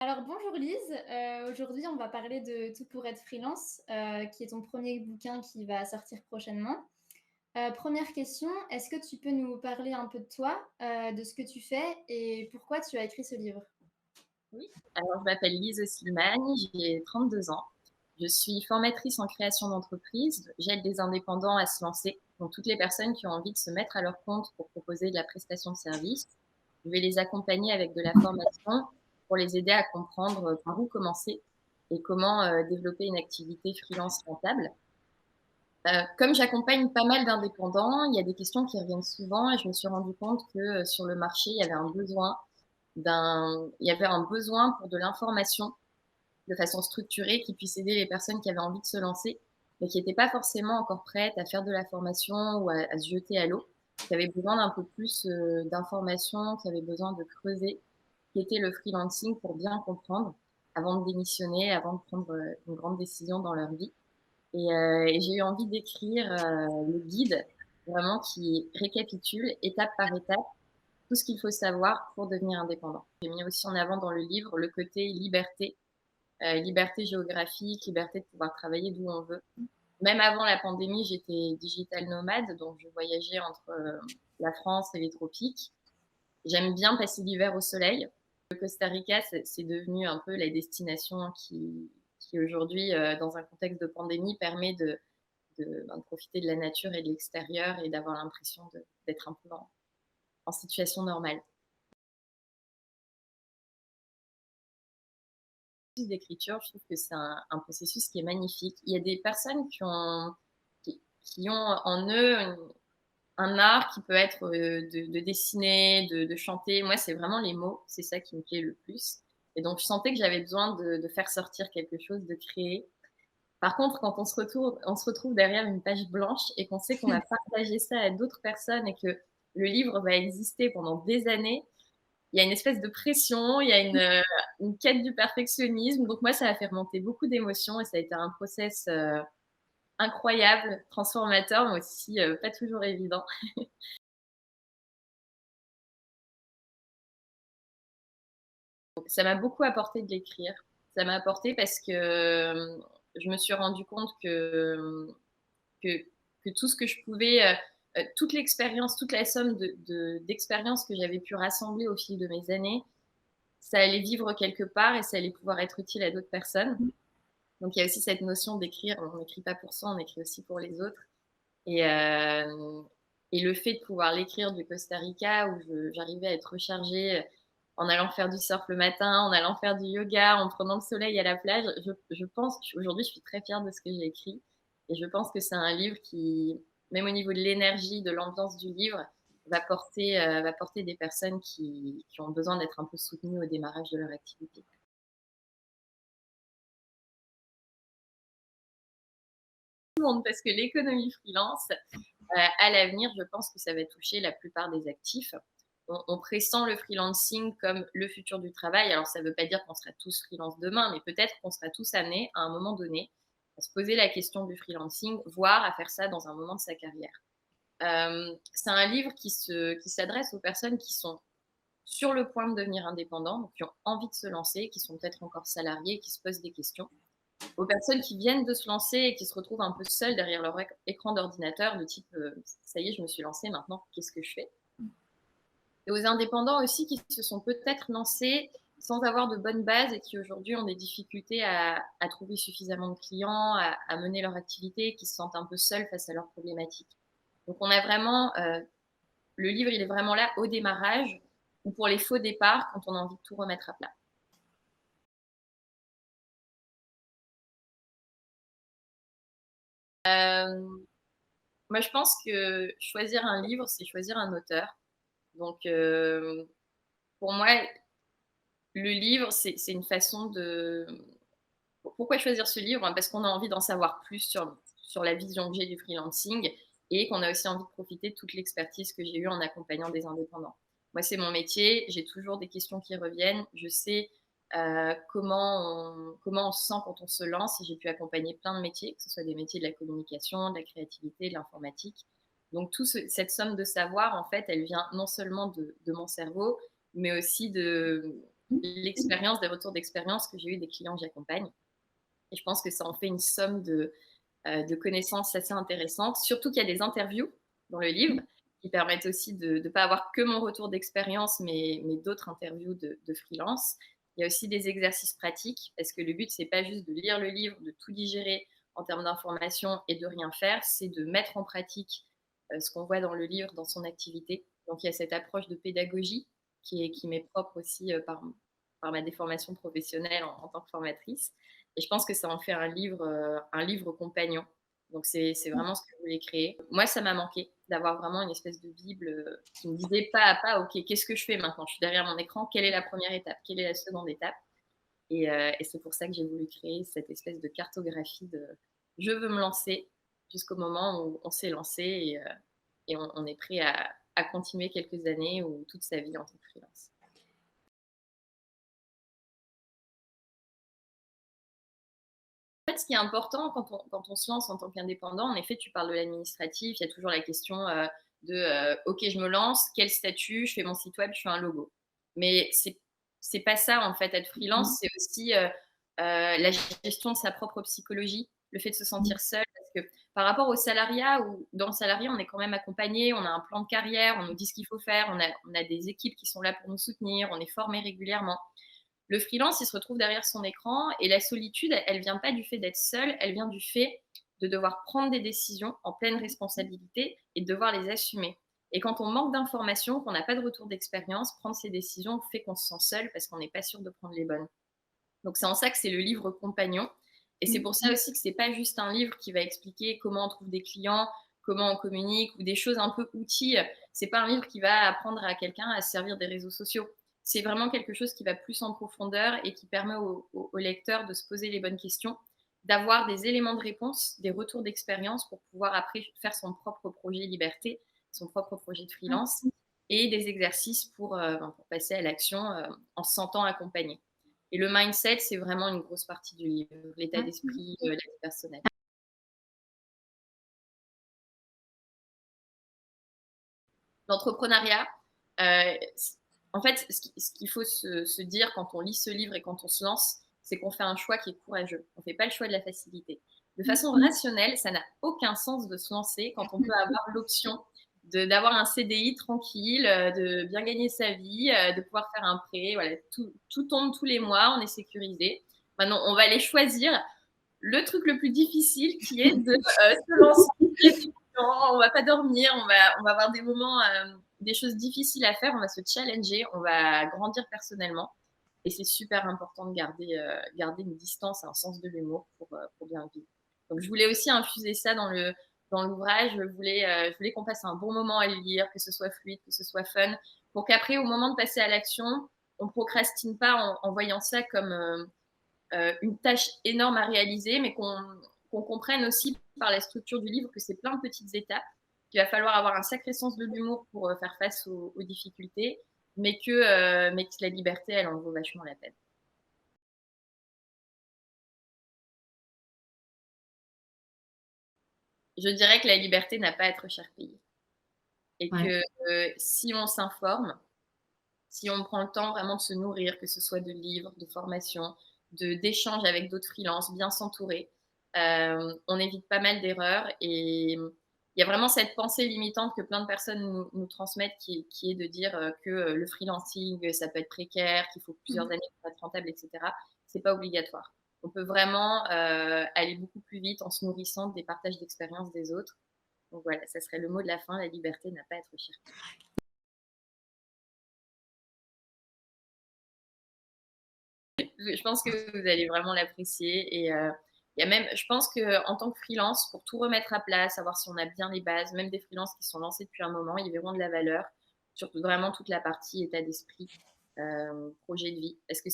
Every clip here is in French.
Alors bonjour Lise, aujourd'hui on va parler de Tout pour être freelance, qui est ton premier bouquin qui va sortir prochainement. Première question, est-ce que tu peux nous parler un peu de toi, de ce que tu fais et pourquoi tu as écrit ce livre? Oui, alors je m'appelle Lise Silman, j'ai 32 ans. Je suis formatrice en création d'entreprise. J'aide des indépendants à se lancer, donc toutes les personnes qui ont envie de se mettre à leur compte pour proposer de la prestation de service. Je vais les accompagner avec de la formation pour les aider à comprendre par où commencer et comment développer une activité freelance rentable. Comme j'accompagne pas mal d'indépendants, il y a des questions qui reviennent souvent et je me suis rendu compte que sur le marché, il y avait un besoin pour de l'information de façon structurée qui puisse aider les personnes qui avaient envie de se lancer, mais qui n'étaient pas forcément encore prêtes à faire de la formation ou à se jeter à l'eau, qui avaient besoin d'un peu plus d'informations, qui avaient besoin de creuser ce qu'était le freelancing pour bien comprendre avant de démissionner, avant de prendre une grande décision dans leur vie. Et j'ai eu envie d'écrire le guide vraiment qui récapitule étape par étape tout ce qu'il faut savoir pour devenir indépendant. J'ai mis aussi en avant dans le livre le côté liberté, liberté géographique, liberté de pouvoir travailler d'où on veut. Même avant la pandémie, j'étais digital nomade, donc je voyageais entre la France et les tropiques. J'aime bien passer l'hiver au soleil. Le Costa Rica, c'est devenu un peu la destination qui aujourd'hui, dans un contexte de pandémie, permet de profiter de la nature et de l'extérieur et d'avoir l'impression d'être un peu en situation normale. D'écriture, je trouve que c'est un processus qui est magnifique. Il y a des personnes qui ont en eux un art qui peut être de dessiner, de chanter. Moi, c'est vraiment les mots, c'est ça qui me plaît le plus. Et donc, je sentais que j'avais besoin de faire sortir quelque chose, de créer. Par contre, quand on se retrouve derrière une page blanche et qu'on sait qu'on va partager ça à d'autres personnes et que le livre va exister pendant des années, il y a une espèce de pression, il y a une quête du perfectionnisme. Donc moi, ça a fait remonter beaucoup d'émotions et ça a été un process incroyable, transformateur, mais aussi pas toujours évident. Donc, ça m'a beaucoup apporté de l'écrire. Ça m'a apporté parce que je me suis rendu compte que, que tout ce que je pouvais, toute l'expérience, toute la somme d'expériences que j'avais pu rassembler au fil de mes années, ça allait vivre quelque part et ça allait pouvoir être utile à d'autres personnes. Donc il y a aussi cette notion d'écrire, on n'écrit pas pour soi, on écrit aussi pour les autres. Et, euh, et le fait de pouvoir l'écrire du Costa Rica, où j'arrivais à être rechargée en allant faire du surf le matin, en allant faire du yoga, en prenant le soleil à la plage, je pense, aujourd'hui je suis très fière de ce que j'ai écrit. Et je pense que c'est un livre qui, même au niveau de l'énergie, de l'ambiance du livre, va porter des personnes qui ont besoin d'être un peu soutenues au démarrage de leur activité. Parce que l'économie freelance, à l'avenir, je pense que ça va toucher la plupart des actifs. On pressent le freelancing comme le futur du travail. Alors, ça ne veut pas dire qu'on sera tous freelance demain, mais peut-être qu'on sera tous amenés à un moment donné à se poser la question du freelancing, voire à faire ça dans un moment de sa carrière. C'est un livre qui s'adresse aux personnes qui sont sur le point de devenir indépendants, donc qui ont envie de se lancer, qui sont peut-être encore salariés, qui se posent des questions, aux personnes qui viennent de se lancer et qui se retrouvent un peu seules derrière leur écran d'ordinateur, de type ça y est, je me suis lancée, maintenant qu'est-ce que je fais? Et aux indépendants aussi qui se sont peut-être lancés sans avoir de bonnes bases et qui aujourd'hui ont des difficultés à trouver suffisamment de clients, à mener leur activité, qui se sentent un peu seuls face à leurs problématiques. Donc on a vraiment, le livre, il est vraiment là au démarrage ou pour les faux départs quand on a envie de tout remettre à plat. Euh, Moi, je pense que choisir un livre, c'est choisir un auteur. Donc, pour moi, le livre, c'est une façon de... Pourquoi choisir ce livre? Parce qu'on a envie d'en savoir plus sur la vision que j'ai du freelancing et qu'on a aussi envie de profiter de toute l'expertise que j'ai eue en accompagnant des indépendants. Moi, c'est mon métier, j'ai toujours des questions qui reviennent, je sais comment on se sent quand on se lance et j'ai pu accompagner plein de métiers, que ce soit des métiers de la communication, de la créativité, de l'informatique. Donc, cette somme de savoir, en fait, elle vient non seulement de mon cerveau, mais aussi l'expérience, des retours d'expérience que j'ai eu des clients que j'accompagne. Et je pense que ça en fait une somme de connaissances assez intéressantes. Surtout qu'il y a des interviews dans le livre qui permettent aussi de ne pas avoir que mon retour d'expérience, mais d'autres interviews de freelance. Il y a aussi des exercices pratiques, parce que le but, c'est pas juste de lire le livre, de tout digérer en termes d'informations et de rien faire, c'est de mettre en pratique ce qu'on voit dans le livre, dans son activité. Donc il y a cette approche de pédagogie qui m'est propre aussi par ma déformation professionnelle en tant que formatrice. Et je pense que ça en fait un livre compagnon. Donc c'est vraiment ce que je voulais créer. Moi, ça m'a manqué d'avoir vraiment une espèce de Bible qui me disait pas à pas, OK, qu'est-ce que je fais maintenant? Je suis derrière mon écran, quelle est la première étape? Quelle est la seconde étape? Et c'est pour ça que j'ai voulu créer cette espèce de cartographie de je veux me lancer jusqu'au moment où on s'est lancé et on est prêt à continuer quelques années ou toute sa vie en tant que freelance. En fait, ce qui est important quand on se lance en tant qu'indépendant, en effet, tu parles de l'administratif, il y a toujours la question OK, je me lance, quel statut, je fais mon site web, je fais un logo. Mais c'est pas ça, en fait, être freelance, c'est aussi la gestion de sa propre psychologie, le fait de se sentir seul. Parce que par rapport au salariat, où dans le salariat, on est quand même accompagné, on a un plan de carrière, on nous dit ce qu'il faut faire, on a des équipes qui sont là pour nous soutenir, on est formé régulièrement. Le freelance, il se retrouve derrière son écran et la solitude, elle vient pas du fait d'être seul, elle vient du fait de devoir prendre des décisions en pleine responsabilité et de devoir les assumer. Et quand on manque d'informations, qu'on n'a pas de retour d'expérience, prendre ces décisions fait qu'on se sent seul parce qu'on n'est pas sûr de prendre les bonnes. Donc c'est en ça que c'est le livre compagnon. Et c'est pour ça aussi que c'est pas juste un livre qui va expliquer comment on trouve des clients, comment on communique ou des choses un peu outils. C'est pas un livre qui va apprendre à quelqu'un à se servir des réseaux sociaux. C'est vraiment quelque chose qui va plus en profondeur et qui permet au lecteur de se poser les bonnes questions, d'avoir des éléments de réponse, des retours d'expérience pour pouvoir après faire son propre projet liberté, son propre projet de freelance et des exercices pour passer à l'action en se sentant accompagné. Et le mindset, c'est vraiment une grosse partie du livre, l'état d'esprit, la vie personnelle. L'entrepreneuriat, en fait, ce qu'il faut se dire quand on lit ce livre et quand on se lance, c'est qu'on fait un choix qui est courageux. On ne fait pas le choix de la facilité. De façon rationnelle, ça n'a aucun sens de se lancer quand on peut avoir l'option d'avoir un CDI tranquille, de bien gagner sa vie, de pouvoir faire un prêt. Voilà, tout tombe tous les mois, on est sécurisé. Maintenant, on va aller choisir le truc le plus difficile qui est de se lancer. On va pas dormir, on va avoir des moments, des choses difficiles à faire, on va se challenger, on va grandir personnellement. Et c'est super important de garder une distance, un sens de l'humour pour bien vivre. Donc je voulais aussi infuser ça dans l'ouvrage. Je voulais qu'on passe un bon moment à le lire, que ce soit fluide, que ce soit fun, pour qu'après, au moment de passer à l'action, on procrastine pas en voyant ça comme une tâche énorme à réaliser, mais qu'on comprenne aussi par la structure du livre que c'est plein de petites étapes, qu'il va falloir avoir un sacré sens de l'humour pour faire face aux difficultés, mais que la liberté, elle en vaut vachement la peine. Je dirais que la liberté n'a pas à être cher payée et Ouais. que si on s'informe, si on prend le temps vraiment de se nourrir, que ce soit de livres, de formations, d'échanges avec d'autres freelances, bien s'entourer, on évite pas mal d'erreurs. Et il y a vraiment cette pensée limitante que plein de personnes nous transmettent qui est de dire que le freelancing, ça peut être précaire, qu'il faut plusieurs années pour être rentable, etc. C'est pas obligatoire. On peut vraiment aller beaucoup plus vite en se nourrissant des partages d'expériences des autres. Donc voilà, ça serait le mot de la fin, la liberté n'a pas à être chère. Je pense que vous allez vraiment l'apprécier. Et il y a même, je pense qu'en tant que freelance, pour tout remettre à plat, savoir si on a bien les bases, même des freelances qui sont lancés depuis un moment, ils verront de la valeur sur vraiment toute la partie état d'esprit, projet de vie. Parce que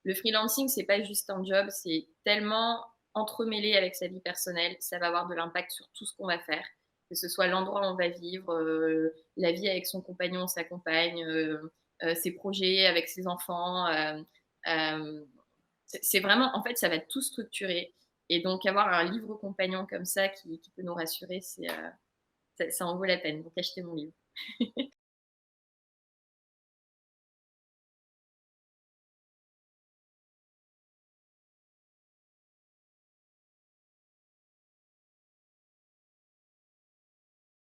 le freelancing, c'est pas juste un job, c'est tellement entremêlé avec sa vie personnelle, ça va avoir de l'impact sur tout ce qu'on va faire, que ce soit l'endroit où on va vivre, la vie avec son compagnon, sa compagne, ses projets avec ses enfants. C'est vraiment, en fait, ça va tout structurer. Et donc, avoir un livre compagnon comme ça qui peut nous rassurer, ça en vaut la peine. Donc, achetez mon livre.